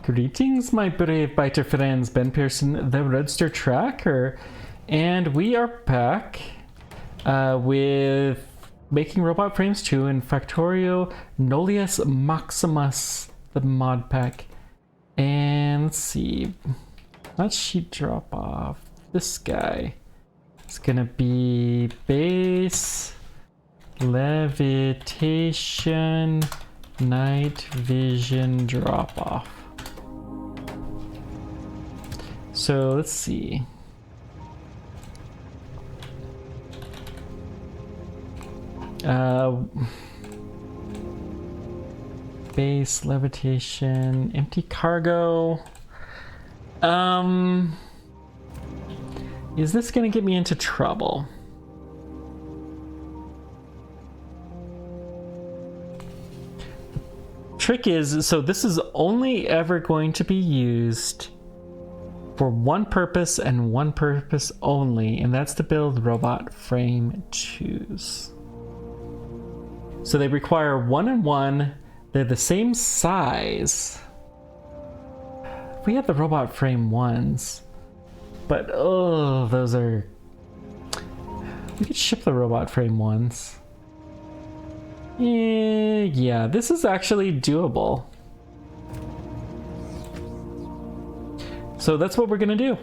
Greetings, my brave biter friends. Ben Pearson, the Roadster Tracker, and we are back with making Robot Frames 2 in Factorio Nullius Maximus, the mod pack. And let's see, not sheet drop off. This guy is gonna be base, levitation, night vision drop off. So let's see. Base, levitation, empty cargo. Is this gonna get me into trouble? Trick is, so this is only ever going to be used for one purpose and one purpose only, and that's to build robot frame 2s. So they require 1 and 1. They're the same size. We have the robot frame 1s, but oh, those are... We could ship the robot frame 1s. Yeah, this is actually doable. So that's what we're gonna do.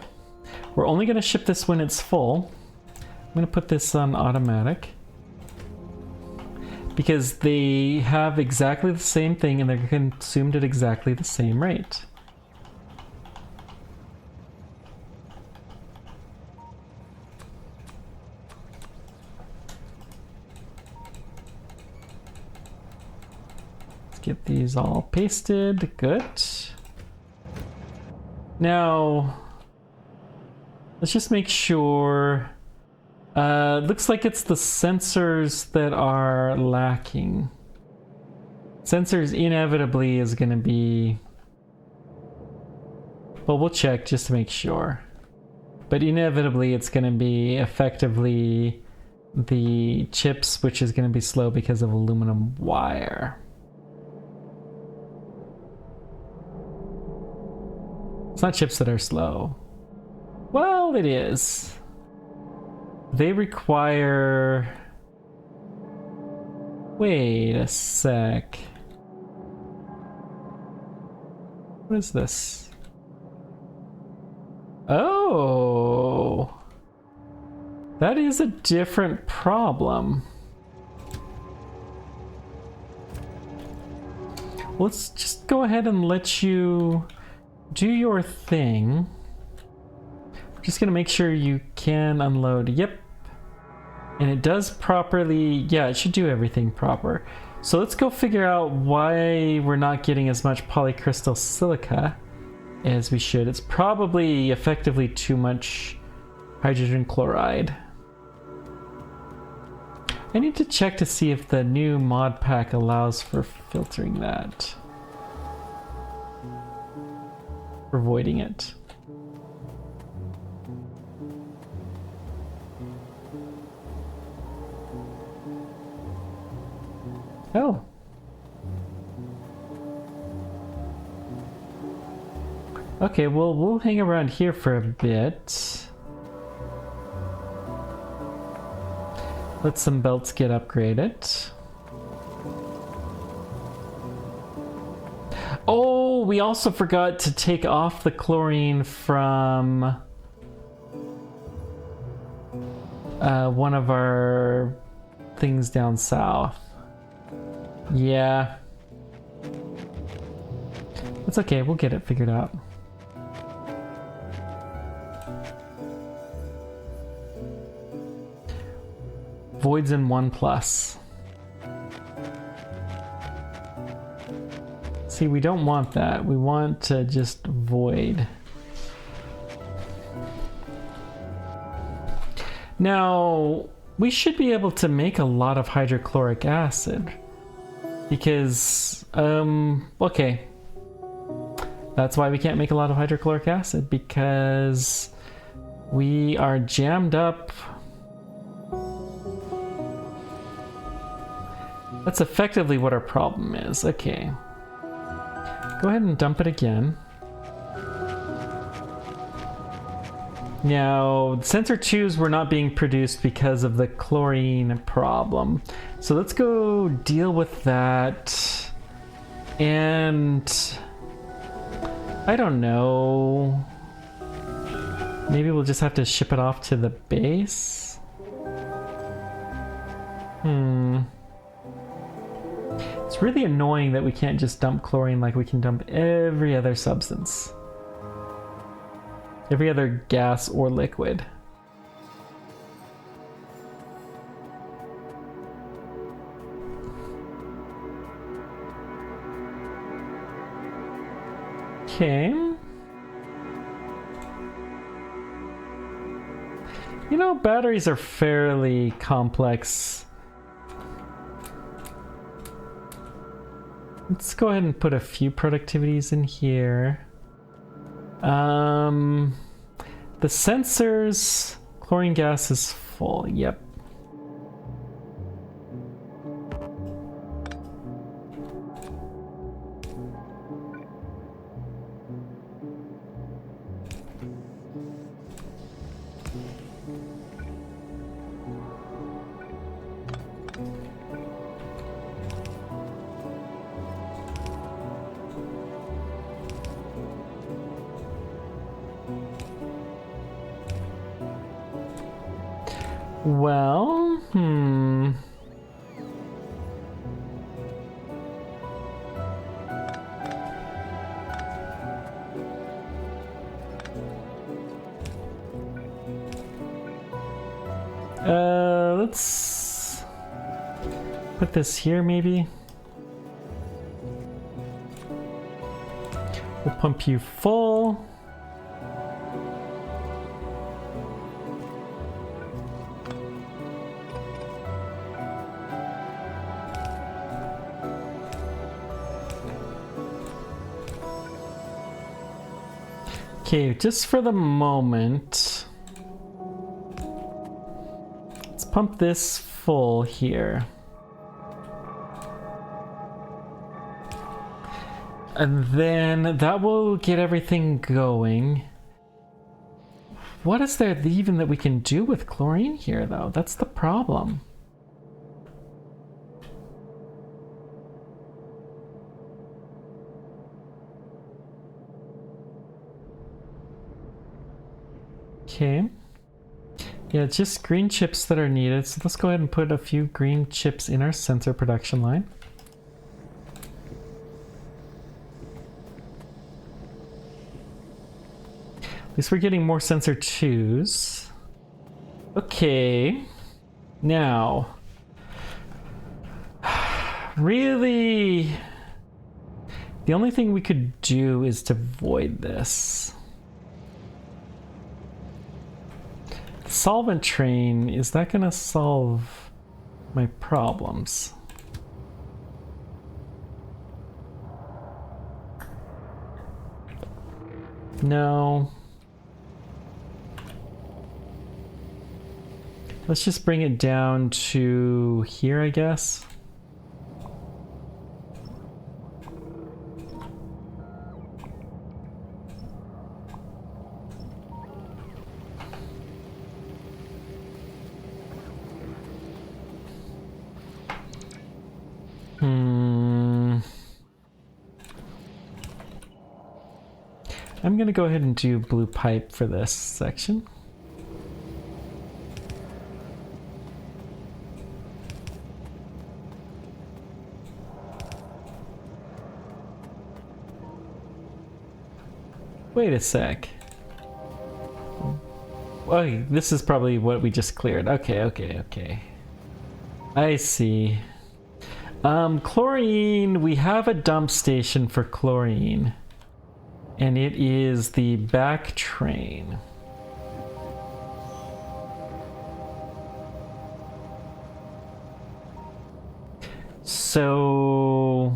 We're only gonna ship this when it's full. I'm gonna put this on automatic because they have exactly the same thing and they're consumed at exactly the same rate. Let's get these all pasted. Good. Now, let's just make sure. Looks like it's the sensors that are lacking. Sensors inevitably is going to be... Well, we'll check just to make sure. But inevitably it's going to be effectively the chips, which is going to be slow because of aluminum wire. It's not chips that are slow. Well, it is. They require... Wait a sec. What is this? Oh! That is a different problem. Let's just go ahead and let you do your thing. I'm just gonna make sure you can unload. Yep. And it does properly. Yeah, it should do everything proper. So let's go figure out why we're not getting as much polycrystal silica as we should. It's probably effectively too much hydrogen chloride. I need to check to see if the new mod pack allows for filtering that. For avoiding it. Oh. Okay, well, we'll hang around here for a bit. Let some belts get upgraded. Oh, we also forgot to take off the chlorine from one of our things down south. Yeah. It's okay, we'll get it figured out. Voids in 1+. See, we don't want that. We want to just void. Now, we should be able to make a lot of hydrochloric acid. Because, okay. That's why we can't make a lot of hydrochloric acid, because we are jammed up. That's effectively what our problem is. Okay. Go ahead and dump it again. Now, sensor 2s were not being produced because of the chlorine problem. So let's go deal with that. And I don't know. Maybe we'll just have to ship it off to the base. It's really annoying that we can't just dump chlorine like we can dump every other substance. Every other gas or liquid. Okay. You know, batteries are fairly complex. Let's go ahead and put a few productivities in here. The sensors, chlorine gas is full, yep. Well, let's put this here maybe. We'll pump you full. Okay, just for the moment, let's pump this full here. And then that will get everything going. What is there even that we can do with chlorine here, though? That's the problem. Okay. Yeah, it's just green chips that are needed. So let's go ahead and put a few green chips in our sensor production line. At least we're getting more sensor 2s. Okay. Now, really, the only thing we could do is to void this. Solvent train, is that gonna solve my problems? No. Let's just bring it down to here, I guess. I'm gonna go ahead and do blue pipe for this section. Wait a sec. Oh, this is probably what we just cleared. Okay. I see. Chlorine, we have a dump station for chlorine. And it is the back train. So,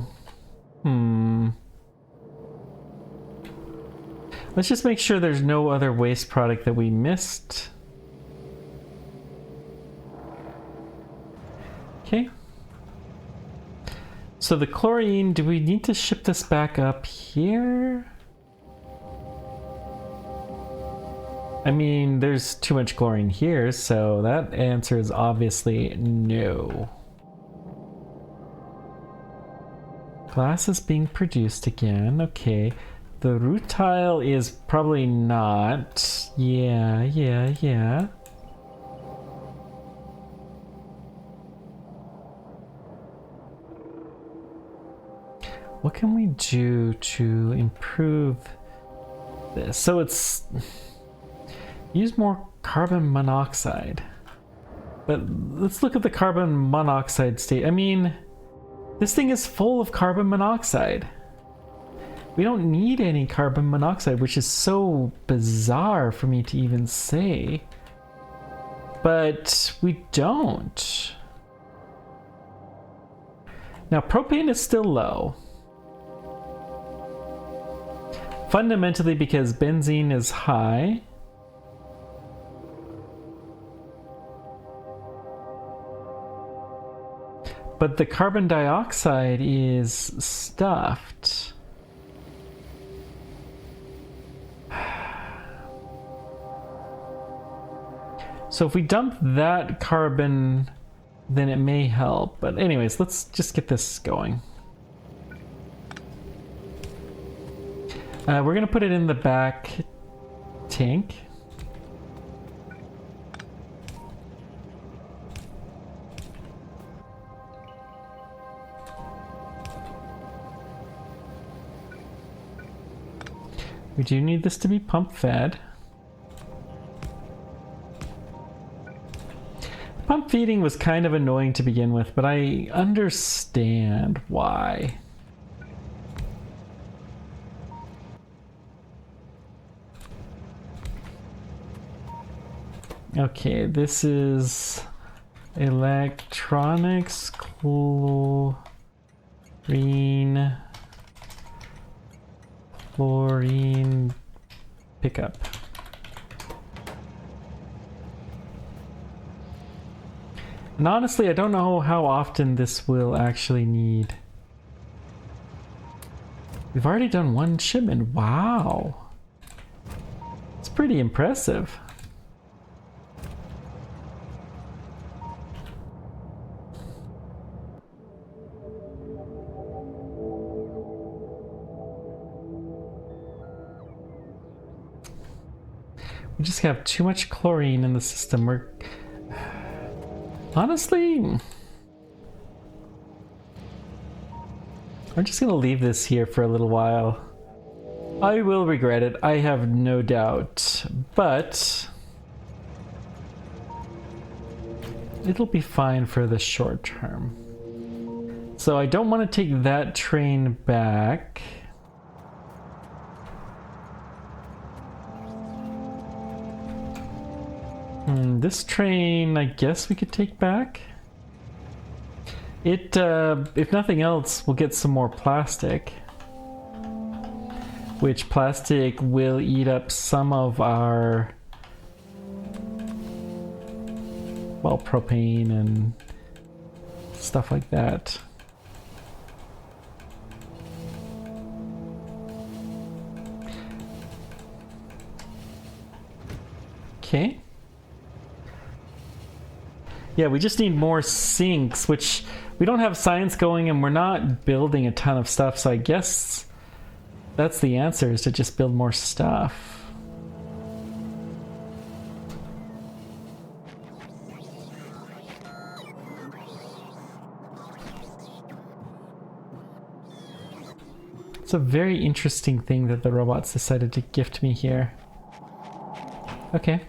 let's just make sure there's no other waste product that we missed. Okay. So the chlorine, do we need to ship this back up here? I mean, there's too much chlorine here, so that answer is obviously no. Glass is being produced again. Okay. The rutile is probably not. Yeah. What can we do to improve this? So it's use more carbon monoxide. But let's look at the carbon monoxide state. I mean, this thing is full of carbon monoxide. We don't need any carbon monoxide, which is so bizarre for me to even say. But we don't. Now, propane is still low. Fundamentally because benzene is high. But the carbon dioxide is stuffed. So if we dump that carbon, then it may help. But anyways, let's just get this going. We're gonna put it in the back tank. We do need this to be pump fed. Pump feeding was kind of annoying to begin with, but I understand why. Okay, this is electronics, chlorine pickup. And honestly, I don't know how often this will actually need. We've already done one shipment. Wow. It's pretty impressive. We just have too much chlorine in the system. We're honestly, I'm just gonna leave this here for a little while. I will regret it, I have no doubt, but it'll be fine for the short term. So I don't want to take that train back. This train, I guess we could take back. It, if nothing else, we'll get some more plastic. Which plastic will eat up some of our, well, propane and stuff like that. Okay. Yeah, we just need more sinks, which we don't have science going and we're not building a ton of stuff, so I guess that's the answer, is to just build more stuff. It's a very interesting thing that the robots decided to gift me here. Okay,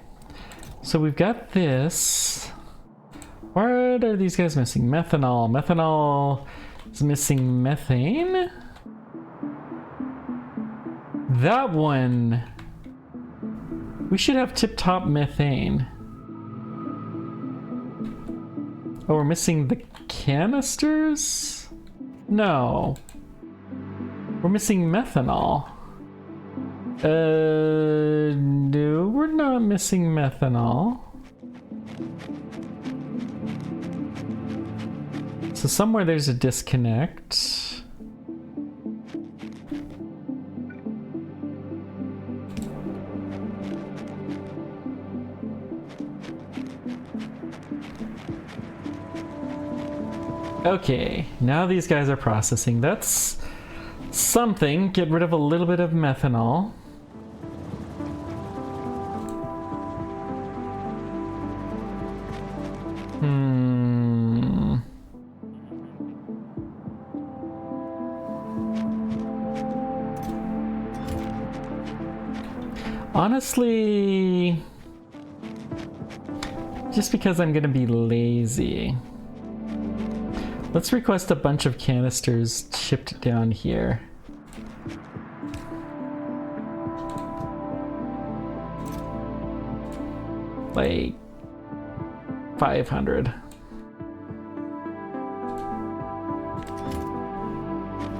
so we've got this. What are these guys missing? Methanol. Methanol is missing methane. That one. We should have tip-top methane. Oh, we're missing the canisters? No. We're missing methanol. No, we're not missing methanol. So somewhere there's a disconnect. Okay, now these guys are processing. That's something. Get rid of a little bit of methanol. Honestly, just because I'm gonna be lazy, let's request a bunch of canisters shipped down here. Like 500.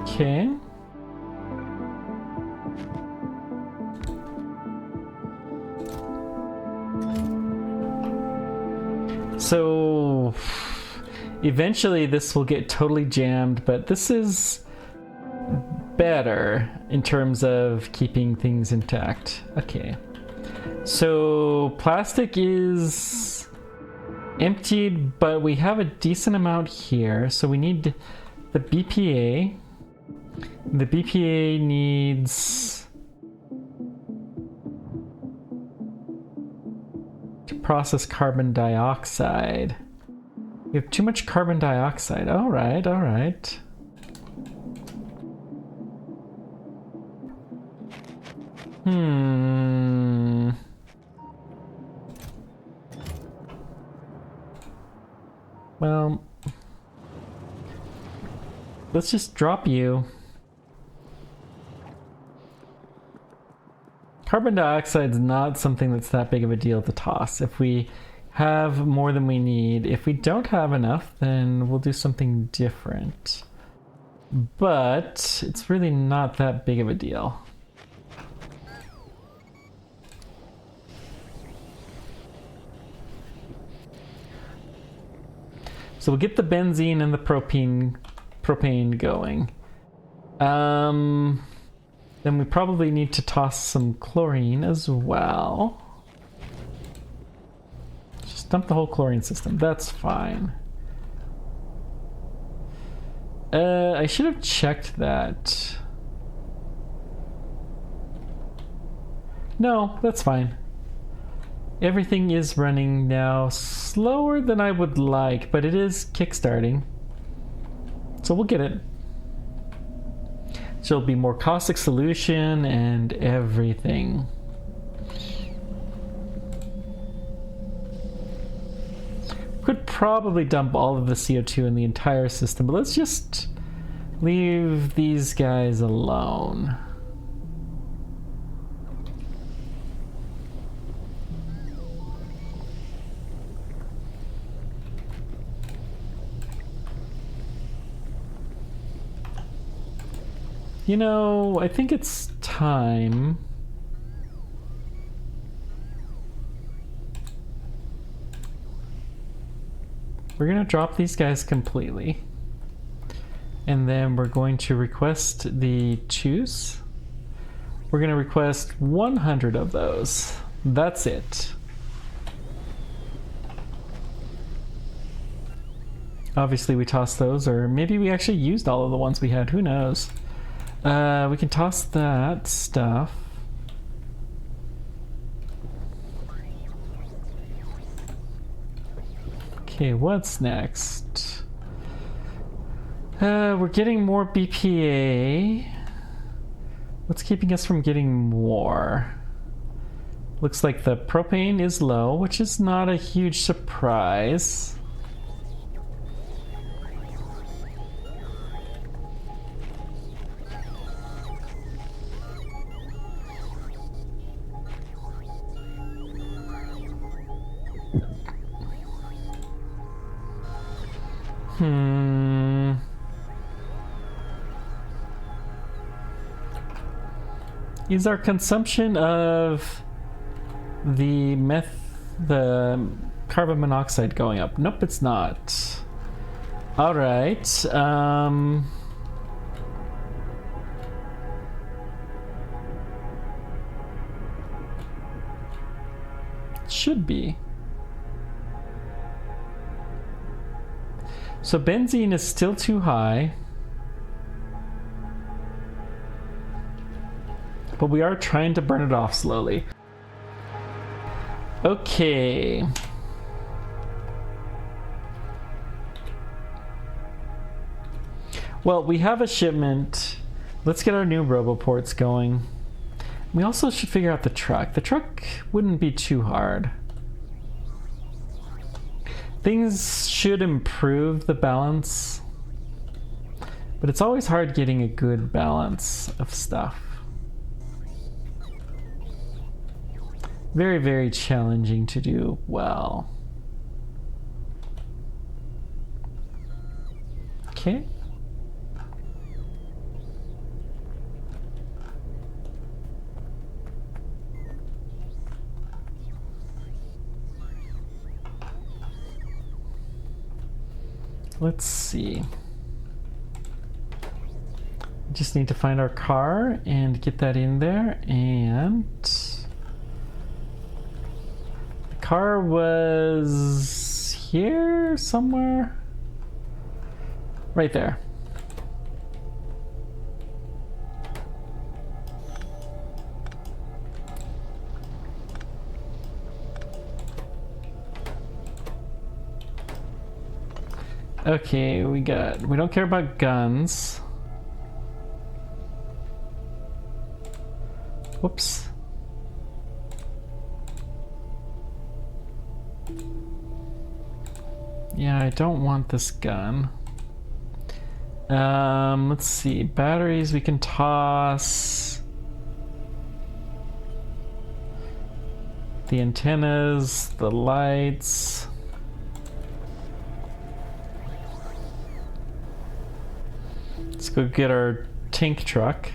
Okay. So eventually this will get totally jammed, but this is better in terms of keeping things intact. Okay. So plastic is emptied, but we have a decent amount here. So we need the BPA. The BPA needs to process carbon dioxide. We have too much carbon dioxide. All right, all right. Well, let's just drop you. Carbon dioxide is not something that's that big of a deal to toss. If we have more than we need, if we don't have enough, then we'll do something different. But it's really not that big of a deal. So we'll get the benzene and the propane going. Then we probably need to toss some chlorine as well. Just dump the whole chlorine system. That's fine. I should have checked that. No, that's fine. Everything is running now slower than I would like, but it is kickstarting. So we'll get it. So it'll be more caustic solution and everything. Could probably dump all of the CO2 in the entire system, but let's just leave these guys alone. You know, I think it's time. We're gonna drop these guys completely. And then we're going to request the choose. We're gonna request 100 of those. That's it. Obviously we tossed those, or maybe we actually used all of the ones we had, who knows. We can toss that stuff. Okay, what's next? We're getting more BPA. What's keeping us from getting more? Looks like the propane is low, which is not a huge surprise. Is our consumption of the carbon monoxide going up? Nope, it's not. All right. Should be. So benzene is still too high. But we are trying to burn it off slowly. Okay. Well, we have a shipment. Let's get our new roboports going. We also should figure out the truck. The truck wouldn't be too hard. Things should improve the balance. But it's always hard getting a good balance of stuff. Very, very challenging to do well. Okay. Let's see. Just need to find our car and get that in there, and the car was here somewhere. Right there. Okay, we don't care about guns. Whoops. Yeah, I don't want this gun. Let's see. Batteries we can toss. The antennas, the lights. Let's go get our tank truck.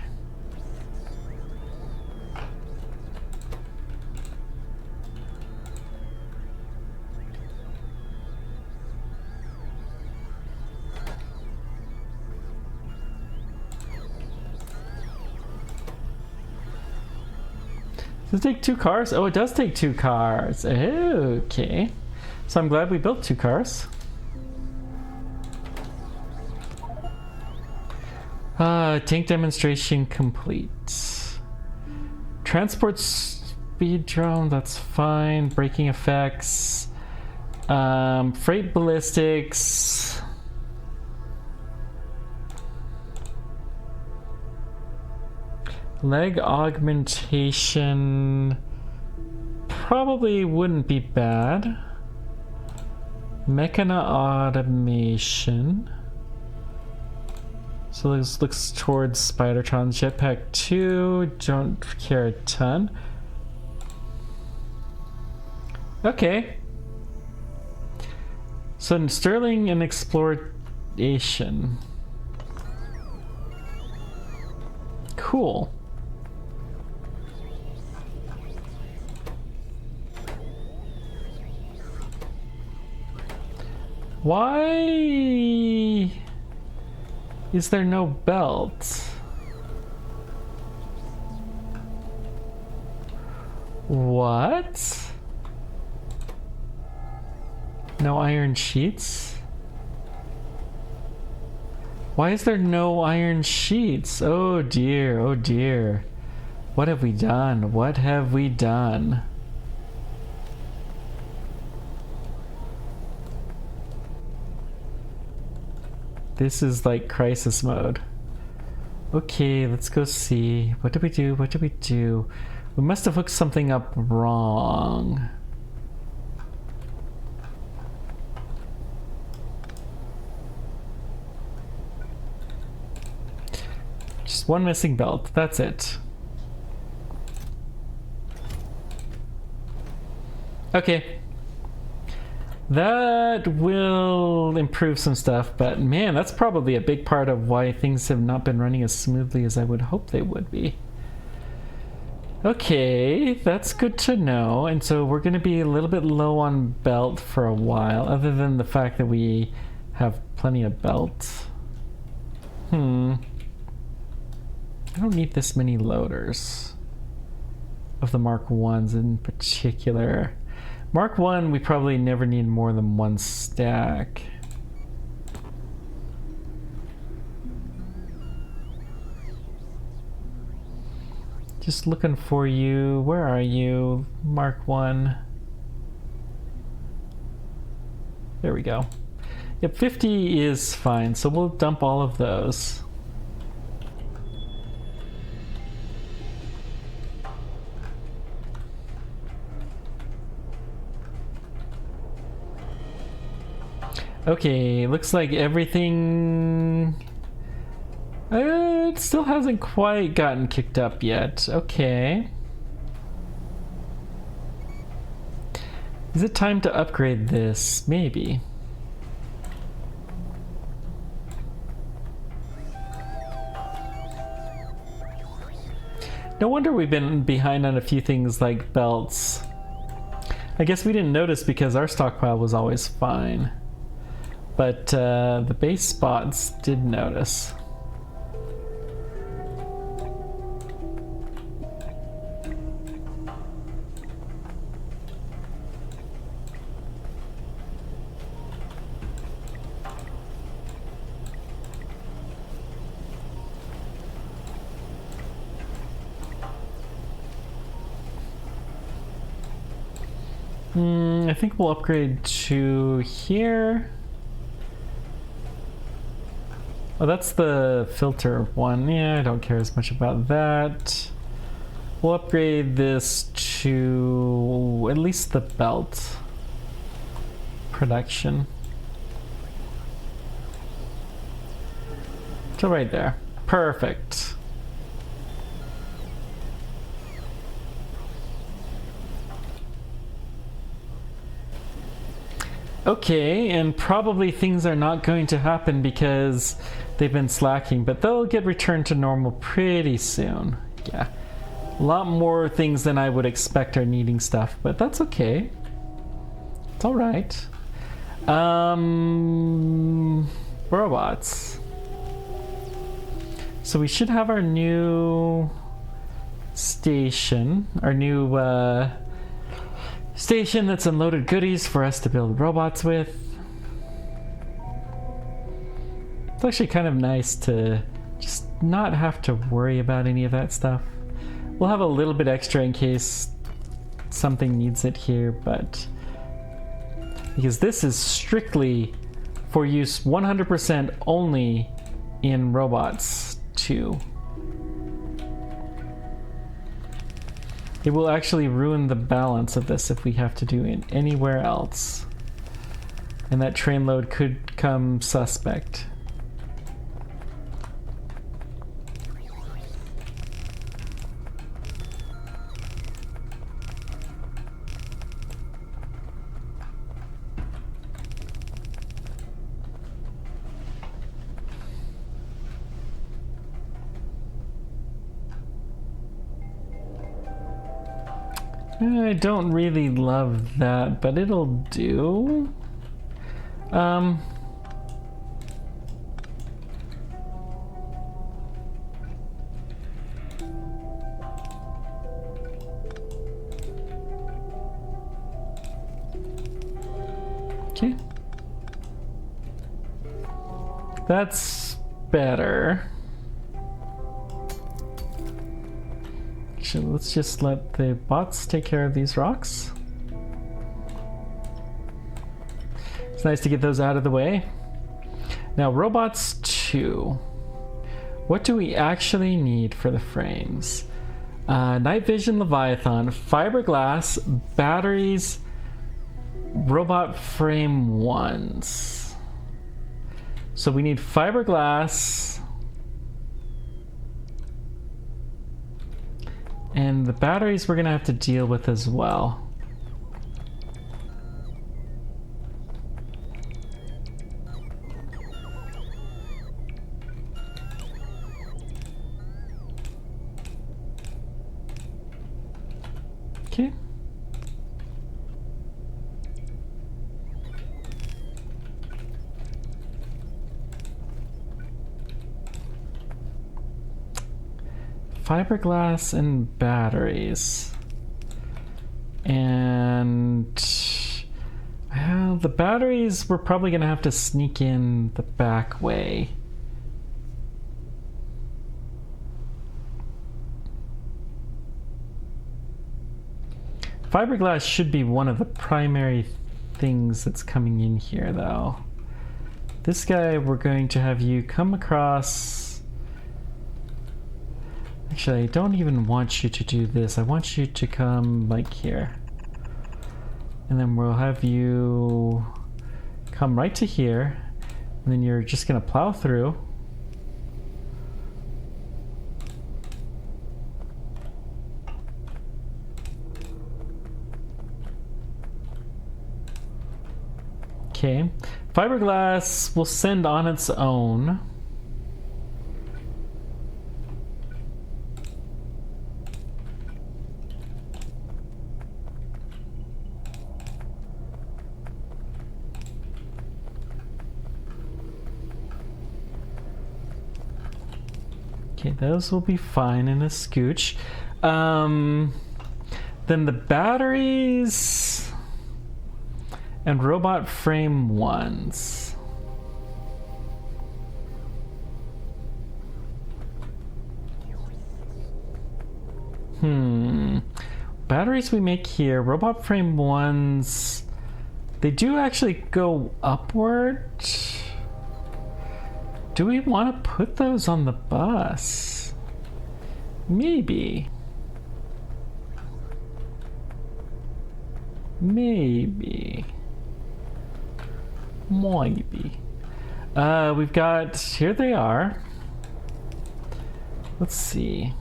Does it take 2 cars? Oh, it does take 2 cars. Okay. So I'm glad we built 2 cars. Tank demonstration complete. Transport speed drone, that's fine. Braking effects. Freight ballistics. Leg augmentation probably wouldn't be bad. Mechana automation. So this looks towards Spidertron. Jetpack 2, don't care a ton. Okay. So Sterling and exploration. Cool. Why is there no belt? What? No iron sheets? Why is there no iron sheets? Oh dear, oh dear. What have we done? What have we done? This is like crisis mode. Okay, let's go see. What did we do? What did we do? We must have hooked something up wrong. Just one missing belt. That's it. Okay. That will improve some stuff, but man, that's probably a big part of why things have not been running as smoothly as I would hope they would be. Okay, that's good to know. And so we're going to be a little bit low on belt for a while, other than the fact that we have plenty of belt. I don't need this many loaders of the Mark 1s in particular. Mark 1, we probably never need more than 1 stack. Just looking for you. Where are you? Mark 1. There we go. Yep, 50 is fine, so we'll dump all of those. Okay, looks like everything... it still hasn't quite gotten kicked up yet. Okay. Is it time to upgrade this? Maybe. No wonder we've been behind on a few things like belts. I guess we didn't notice because our stockpile was always fine. But the base spots did notice. I think we'll upgrade to here. Oh, that's the filter one. Yeah, I don't care as much about that. We'll upgrade this to at least the belt production. So right there. Perfect. Okay, and probably things are not going to happen because they've been slacking, but they'll get returned to normal pretty soon. Yeah, a lot more things than I would expect are needing stuff, but that's okay. It's all right. Robots. So we should have our new station, our new station that's unloaded goodies for us to build robots with. It's actually kind of nice to just not have to worry about any of that stuff. We'll have a little bit extra in case something needs it here, but because this is strictly for use 100% only in robots 2. It will actually ruin the balance of this if we have to do it anywhere else. And that train load could come suspect. I don't really love that, but it'll do. Okay. That's better. Let's just let the bots take care of these rocks. It's nice to get those out of the way. Now, robots 2. What do we actually need for the frames? Night vision Leviathan, fiberglass, batteries, robot frame 1s. So we need fiberglass. And the batteries we're gonna have to deal with as well. Okay. Fiberglass and batteries. And the batteries we're probably gonna have to sneak in the back way. Fiberglass should be one of the primary things that's coming in here, though. This guy, we're going to have you come across... Actually, I don't even want you to do this. I want you to come, like, here. And then we'll have you come right to here. And then you're just going to plow through. Okay. Fiberglass will send on its own. Okay, those will be fine in a scooch. Then the batteries and robot frame ones. Batteries we make here, robot frame ones, they do actually go upward. Do we want to put those on the bus? Maybe. Maybe. We've got, here they are. Let's see.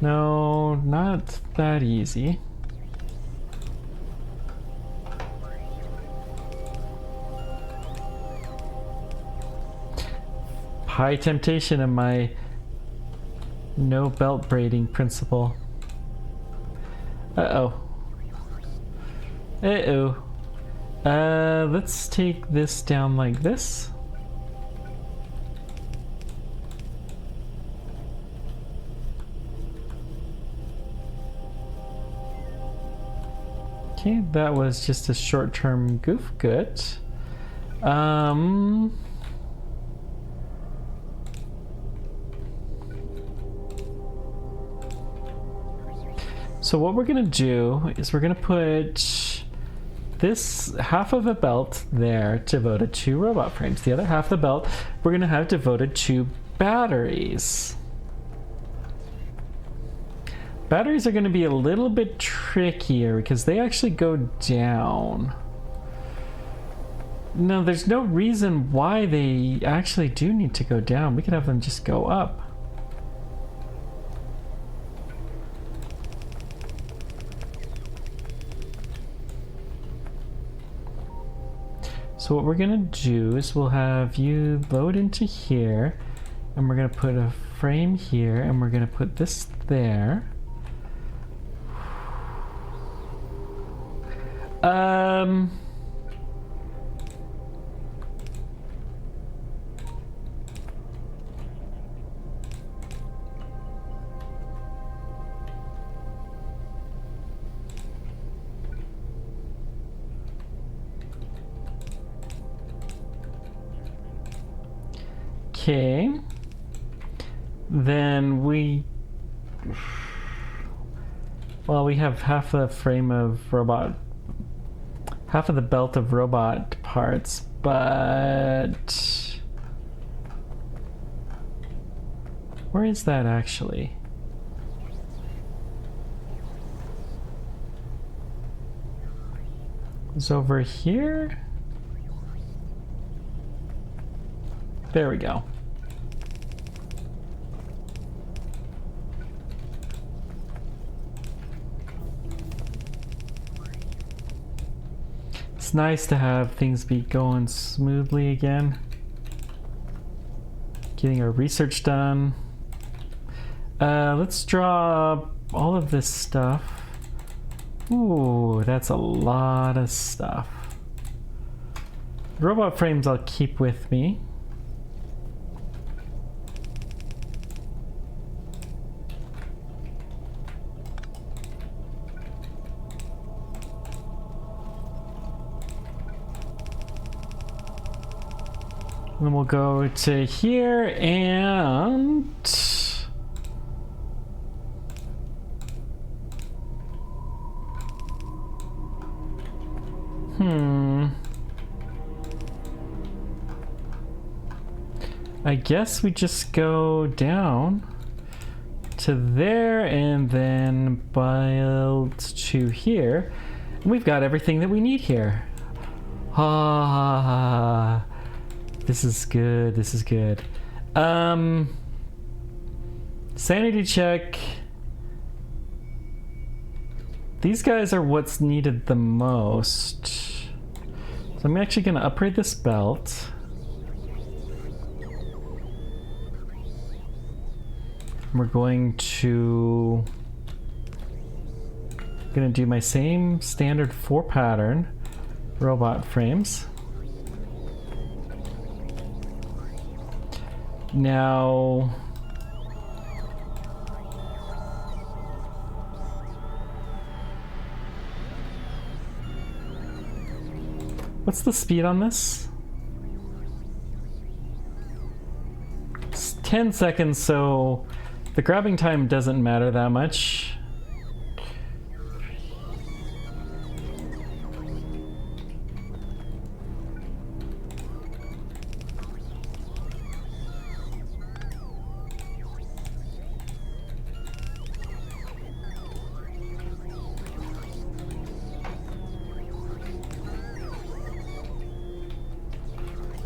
No, not that easy. High temptation in my no belt braiding principle. Uh-oh. Uh-oh. Let's take this down like this. Okay, that was just a short-term goof. Good. So what we're gonna do is we're gonna put this half of a belt there devoted to robot frames. The other half of the belt we're gonna have devoted to batteries. Batteries are gonna be a little bit trickier because they actually go down. No, there's no reason why they actually do need to go down. We could have them just go up. So what we're gonna do is we'll have you load into here, and we're gonna put a frame here, and we're gonna put this there. Okay. Then we have half the frame of robot, half of the belt of robot parts, but where is that actually? It's over here. There we go. It's nice to have things be going smoothly again. Getting our research done. Let's draw all of this stuff. Ooh, that's a lot of stuff. Robot frames I'll keep with me. Then we'll go to here and I guess we just go down to there and then build to here. And we've got everything that we need here. Ah, this is good. This is good. Sanity check. These guys are what's needed the most. So I'm actually going to upgrade this belt. We're going to do my same standard 4 pattern robot frames. Now what's the speed on this? It's 10 seconds, so the grabbing time doesn't matter that much.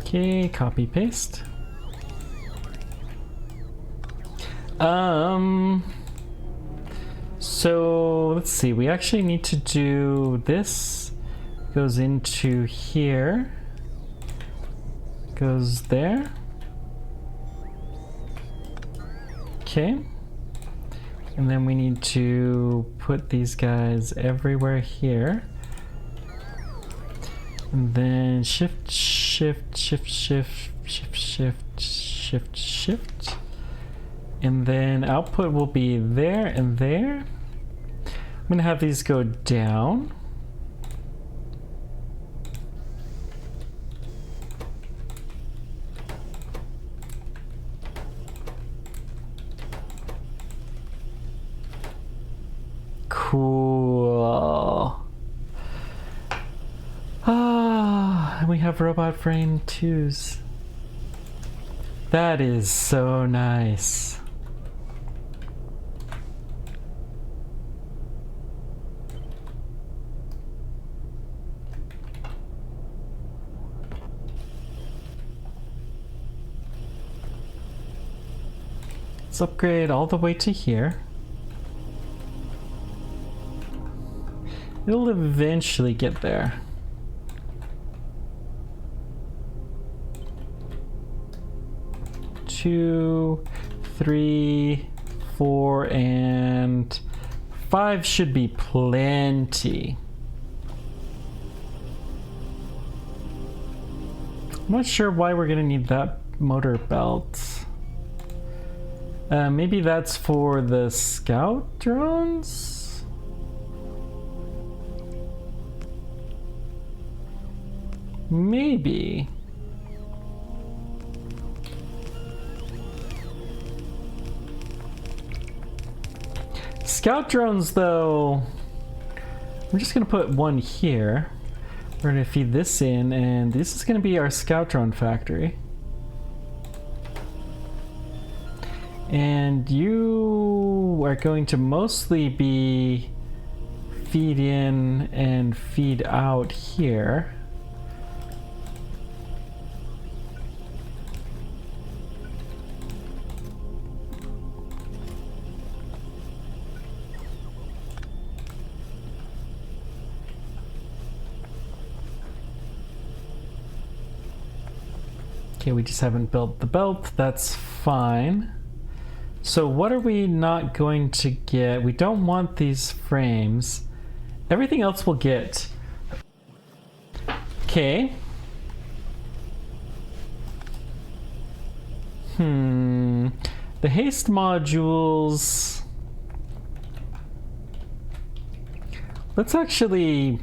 Okay, copy paste. So let's see, we actually need to do this. Goes into here. Goes there. Okay. And then we need to put these guys everywhere here. And then shift, shift, shift, shift, shift, shift, shift, shift. And then output will be there and there. I'm gonna have these go down. Cool. Ah, and we have robot frame 2s. That is so nice. Let's upgrade all the way to here. It'll eventually get there. Two, 3, 4, and 5 should be plenty. I'm not sure why we're gonna need that motor belt. Maybe that's for the scout drones? Maybe. Scout drones, though, I'm just gonna put one here. We're gonna feed this in, and this is gonna be our scout drone factory. And you are going to mostly be feed in and feed out here. Okay, we just haven't built the belt. That's fine. So what are we not going to get? We don't want these frames. Everything else we'll get. Okay. The haste modules. Let's actually...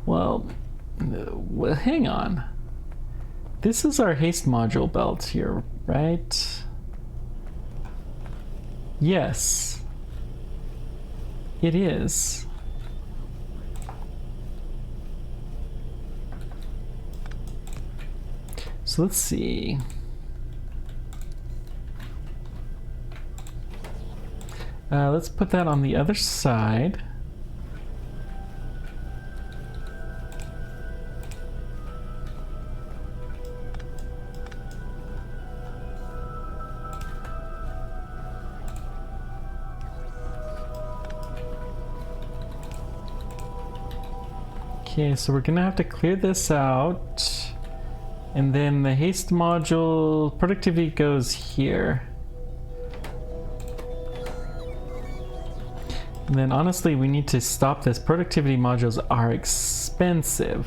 Well, hang on. This is our haste module belt here, right? Yes. It is. So let's see. Let's put that on the other side. Okay, so we're gonna have to clear this out. And then the haste module productivity goes here. And then honestly, we need to stop this. Productivity modules are expensive.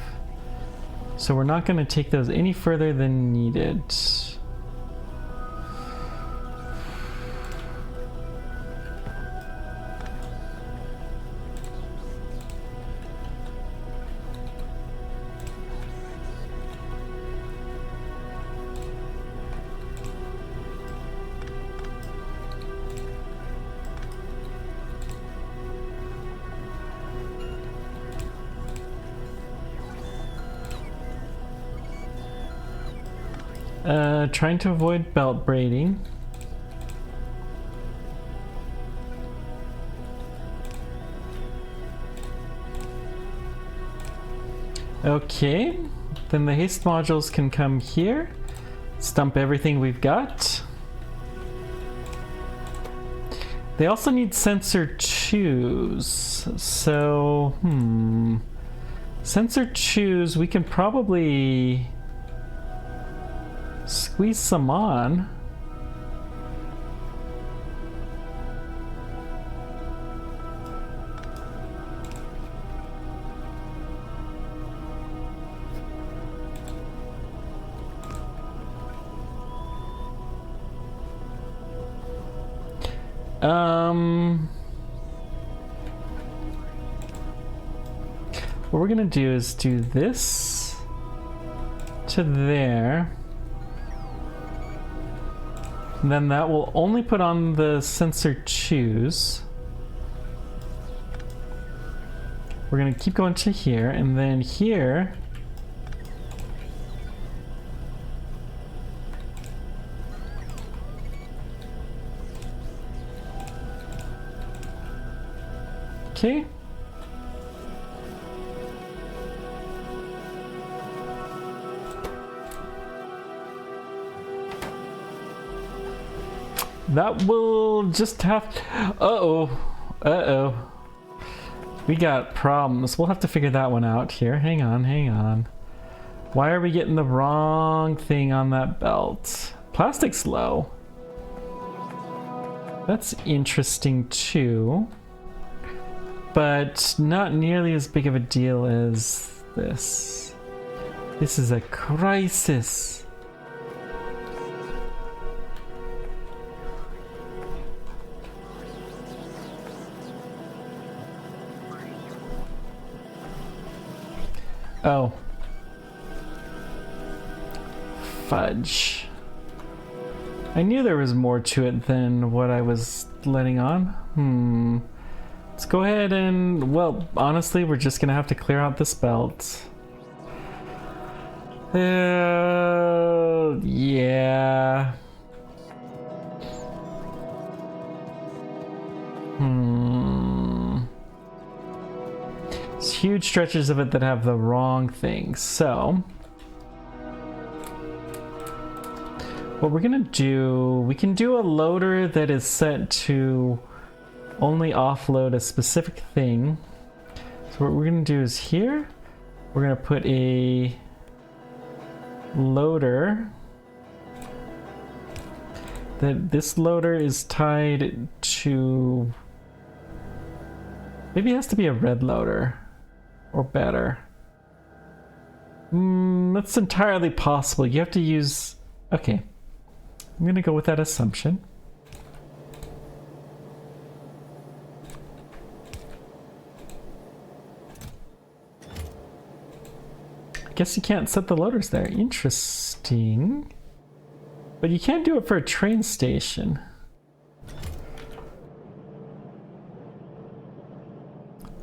So we're not gonna take those any further than needed. Trying to avoid belt braiding. Okay, then the haste modules can come here, stump everything we've got. They also need sensor twos, so sensor twos, we can probably squeeze some on. What we're gonna do is do this to there. And then that will only put on the sensor choose. We're gonna keep going to here, and then here. Okay. That will just have... Uh-oh. Uh-oh. We got problems. We'll have to figure that one out here. Hang on, hang on. Why are we getting the wrong thing on that belt? Plastic's low. That's interesting too. But not nearly as big of a deal as this. This is a crisis. Oh. Fudge. I knew there was more to it than what I was letting on. Let's go ahead and, well, honestly, we're just gonna have to clear out this belt. Yeah. There's huge stretches of it that have the wrong thing. So, what we're gonna do, we can do a loader that is set to only offload a specific thing. So what we're gonna do is here, we're gonna put a loader. This loader is tied to, maybe it has to be a red loader or better. That's entirely possible. You have to use, okay. I'm gonna go with that assumption. I guess you can't set the loaders there. Interesting. But you can't do it for a train station.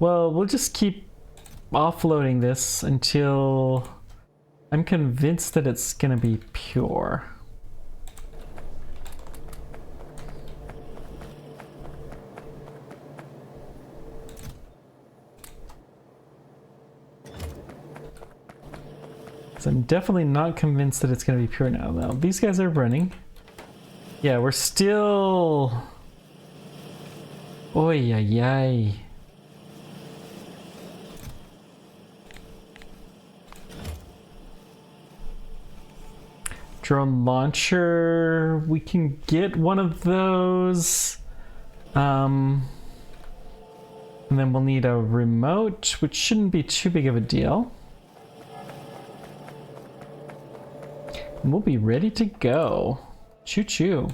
Well, we'll just keep offloading this until I'm convinced that it's gonna be pure. So I'm definitely not convinced that it's gonna be pure now. Now, these guys are running. Yeah, we're still... Oy, ay, ay. Drone launcher, we can get one of those. And then we'll need a remote, which shouldn't be too big of a deal. And we'll be ready to go. Choo choo.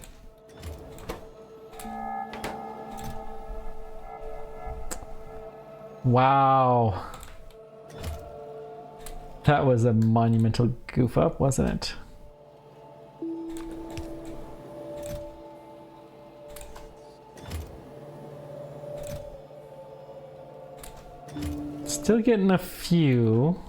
Wow. That was a monumental goof up, wasn't it? Still getting a few.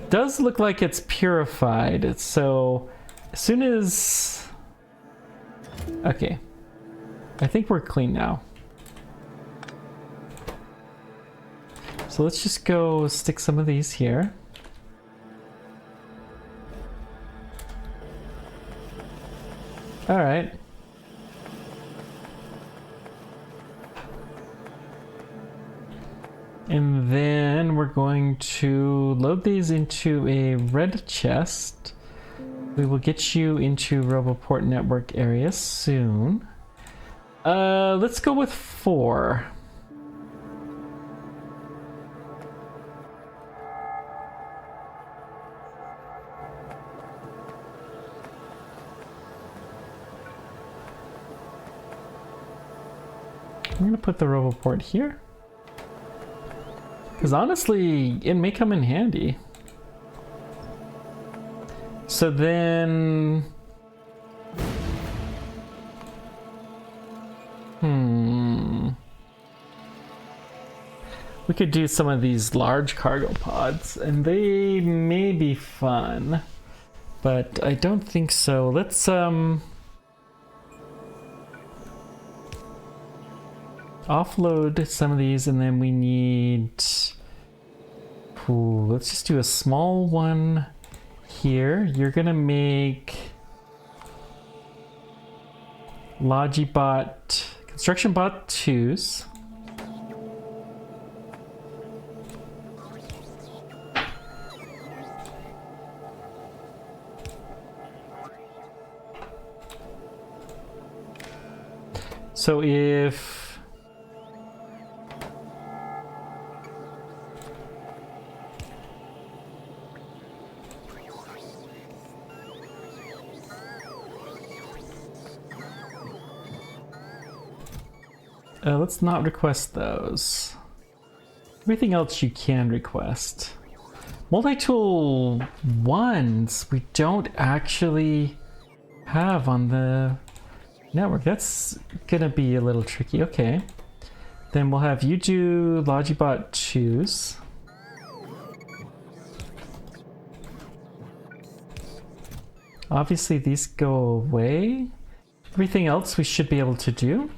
Does look like it's purified, so as soon as... Okay. I think we're clean now. So let's just go stick some of these here. All right. And then we're going to load these into a red chest. We will get you into Roboport network area soon. Let's go with 4. I'm gonna put the Roboport here. Because honestly, it may come in handy. So then... We could do some of these large cargo pods, and they may be fun. But I don't think so. Let's, offload some of these, and then we need... Ooh, let's just do a small one here. You're gonna make Logibot, Construction Bot 2s. So if let's not request those. Everything else you can request. Multi-tool 1s we don't actually have on the network. That's gonna be a little tricky. Okay. Then we'll have you do Logibot 2s. Obviously these go away. Everything else we should be able to do.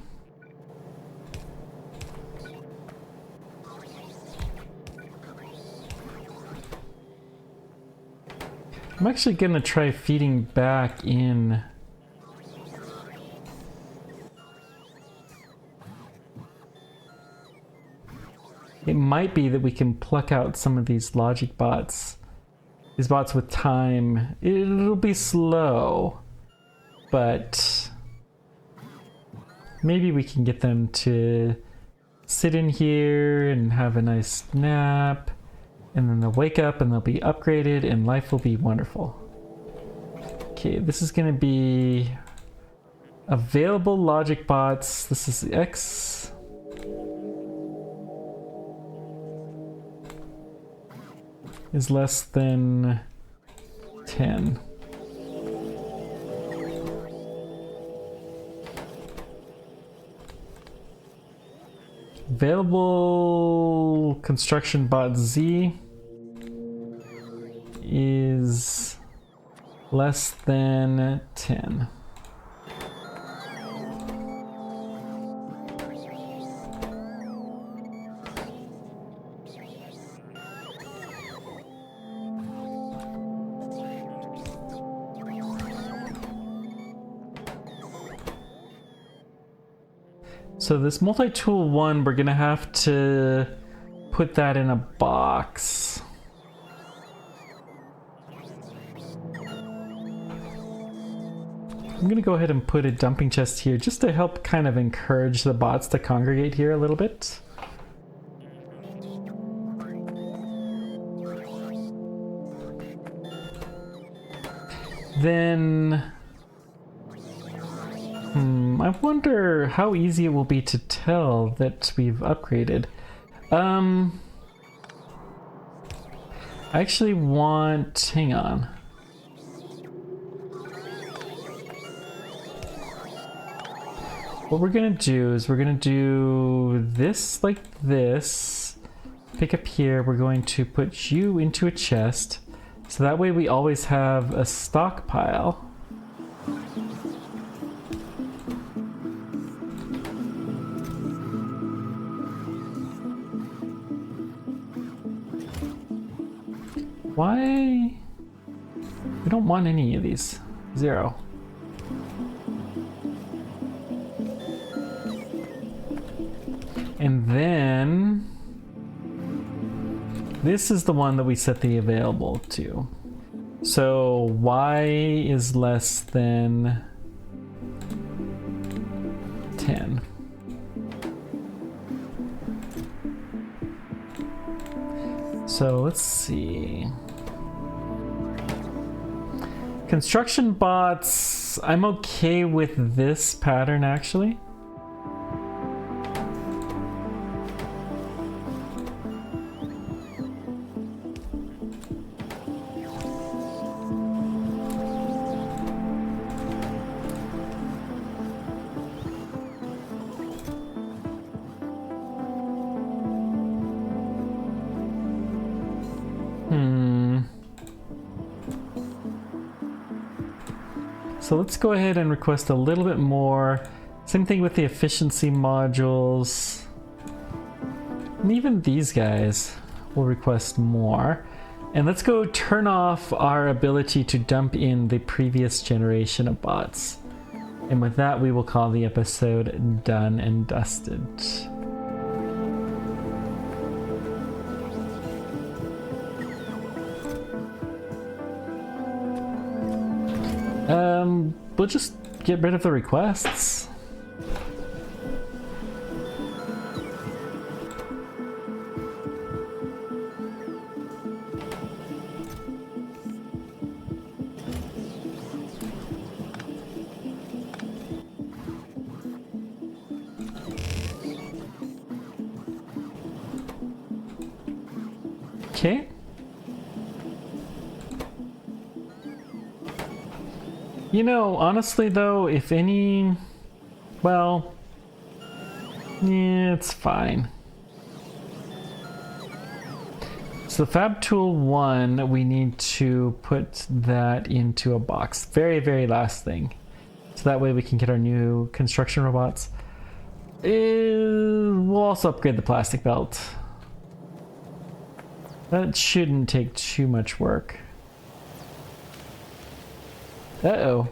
I'm actually gonna try feeding back in. It might be that we can pluck out some of these logic bots. These bots with time. It'll be slow, but maybe we can get them to sit in here and have a nice nap. And then they'll wake up and they'll be upgraded and life will be wonderful. Okay, this is gonna be available logic bots. This is X. Is less than 10. Available construction bot Z is less than 10. So this multi-tool one, we're gonna have to put that in a box. I'm gonna go ahead and put a dumping chest here just to help kind of encourage the bots to congregate here a little bit. Then I wonder how easy it will be to tell that we've upgraded. I actually want, hang on. What we're gonna do is we're gonna do this like this. Pick up here, we're going to put you into a chest. So that way we always have a stockpile. Why? We don't want any of these. 0. And then this is the one that we set the available to. So y is less than 10. So let's see. Construction bots, I'm okay with this pattern actually. So let's go ahead and request a little bit more. Same thing with the efficiency modules. And even these guys will request more. And let's go turn off our ability to dump in the previous generation of bots. And with that, we will call the episode done and dusted. We'll just get rid of the requests. Okay. You know, honestly though, if any, well, yeah, it's fine. So Fab Tool 1, we need to put that into a box. Very, very last thing. So that way we can get our new construction robots. We'll also upgrade the plastic belt. That shouldn't take too much work. Uh-oh.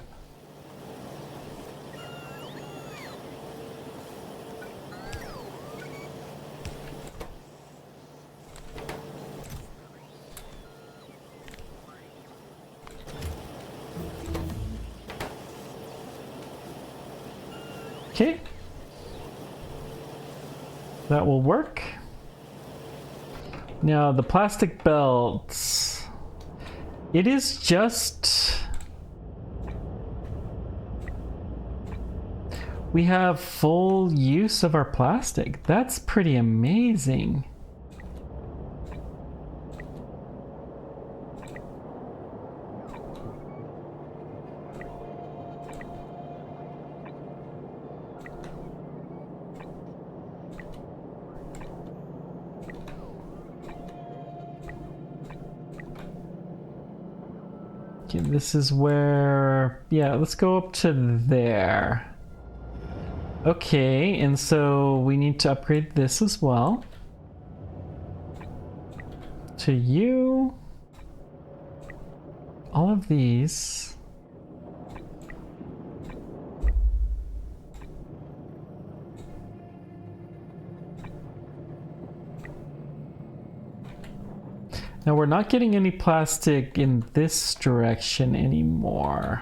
Okay. That will work. Now the plastic belts, it is just, we have full use of our plastic. That's pretty amazing. Okay, this is where... Yeah, let's go up to there. Okay, and so we need to upgrade this as well. To you. All of these. Now we're not getting any plastic in this direction anymore.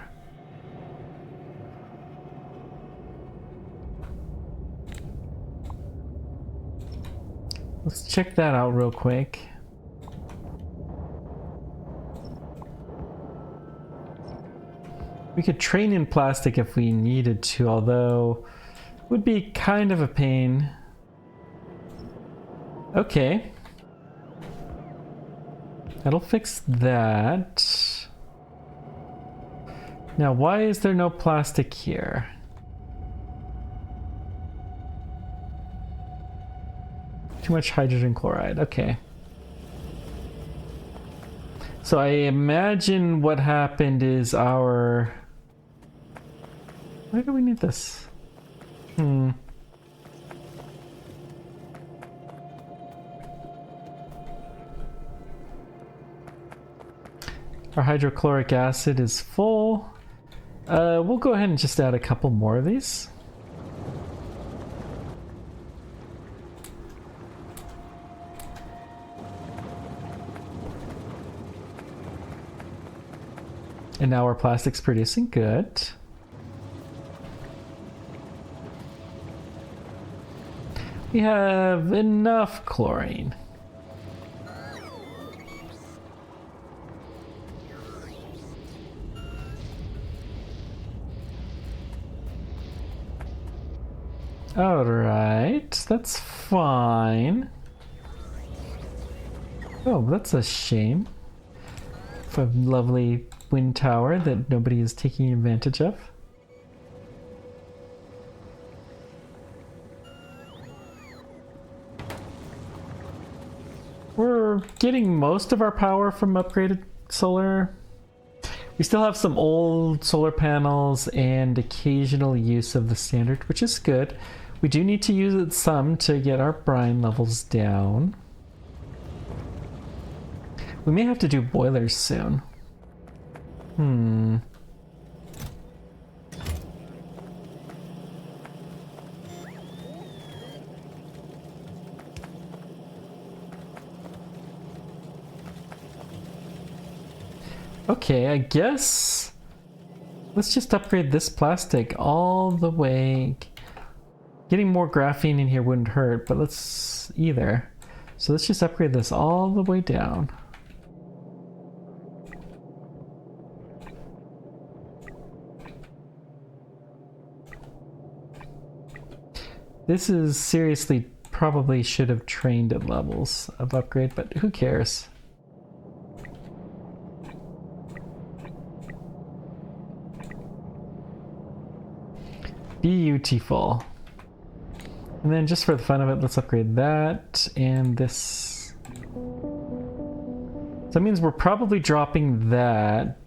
Let's check that out real quick. We could train in plastic if we needed to, although it would be kind of a pain. Okay. That'll fix that. Now, why is there no plastic here? Too much hydrogen chloride. Okay. So I imagine what happened is our... Why do we need this? Our hydrochloric acid is full. We'll go ahead and just add a couple more of these. And now our plastic's producing good. We have enough chlorine. Alright, that's fine. Oh, that's a shame. A lovely wind tower that nobody is taking advantage of. We're getting most of our power from upgraded solar. We still have some old solar panels and occasional use of the standard, which is good. We do need to use it some to get our brine levels down. We may have to do boilers soon. Okay, I guess let's just upgrade this plastic all the way. Getting more graphene in here wouldn't hurt, but let's either. So let's just upgrade this all the way down. This is seriously probably should have trained at levels of upgrade, but who cares? Beautiful. And then just for the fun of it, let's upgrade that and this. So that means we're probably dropping that.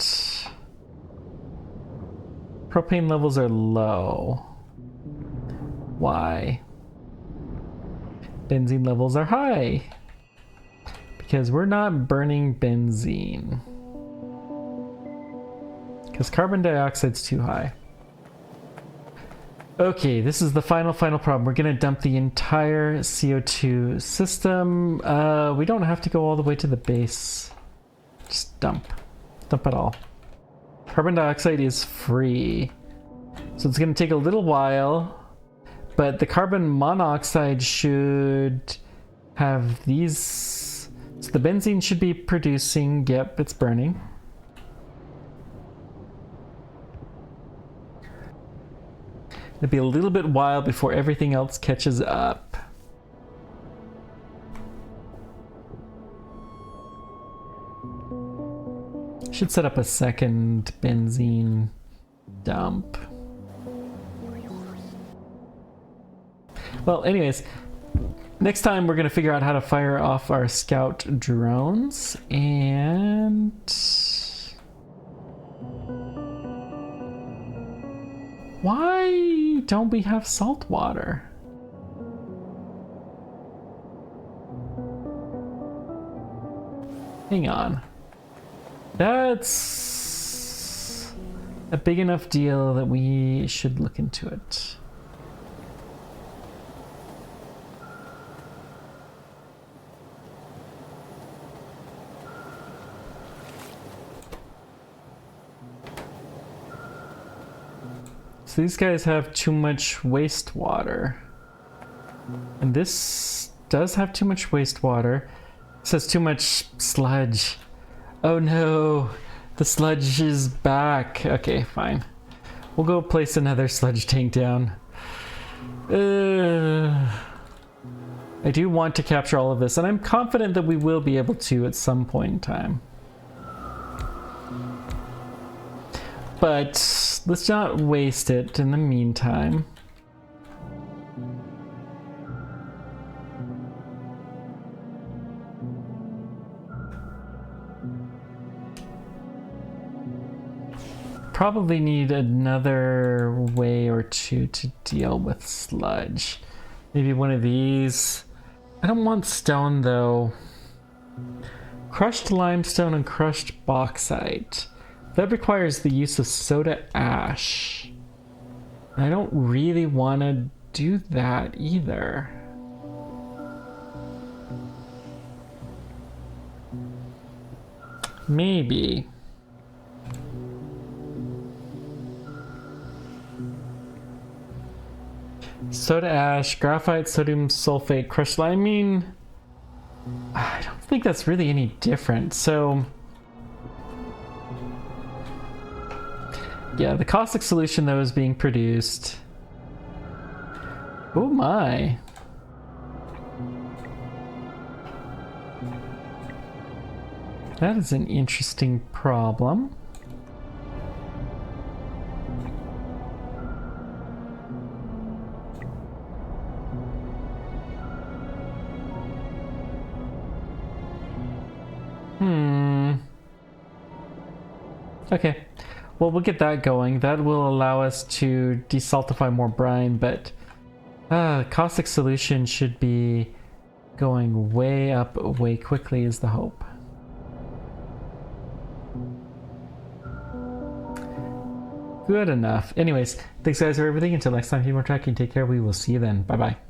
Propane levels are low. Why? Benzene levels are high. Because we're not burning benzene. Because carbon dioxide's too high. Okay, this is the final problem. We're gonna dump the entire CO2 system. We don't have to go all the way to the base. Just dump. Dump it all. Carbon dioxide is free. So it's gonna take a little while. But the carbon monoxide should have these. So the benzene should be producing. Yep, it's burning. It'll be a little bit while before everything else catches up. Should set up a second benzene dump. Well, anyways, next time we're going to figure out how to fire off our scout drones, and Why don't we have salt water? Hang on. That's a big enough deal that we should look into it. So these guys have too much wastewater. And this does have too much wastewater. It says too much sludge. Oh no, the sludge is back. Okay, fine. We'll go place another sludge tank down. I do want to capture all of this, and I'm confident that we will be able to at some point in time. But let's not waste it in the meantime. Probably need another way or two to deal with sludge. Maybe one of these. I don't want stone though. Crushed limestone and crushed bauxite. That requires the use of soda ash. I don't really want to do that either. Maybe. Soda ash, graphite, sodium sulfate, crushed lime. I mean, I don't think that's really any different. So, yeah, the caustic solution that was being produced. Oh my. That is an interesting problem. Okay, well, we'll get that going. That will allow us to desaltify more brine, but caustic solution should be going way up way quickly is the hope. Good enough. Anyways, thanks guys for everything. Until next time, keep on tracking. Take care. We will see you then. Bye-bye.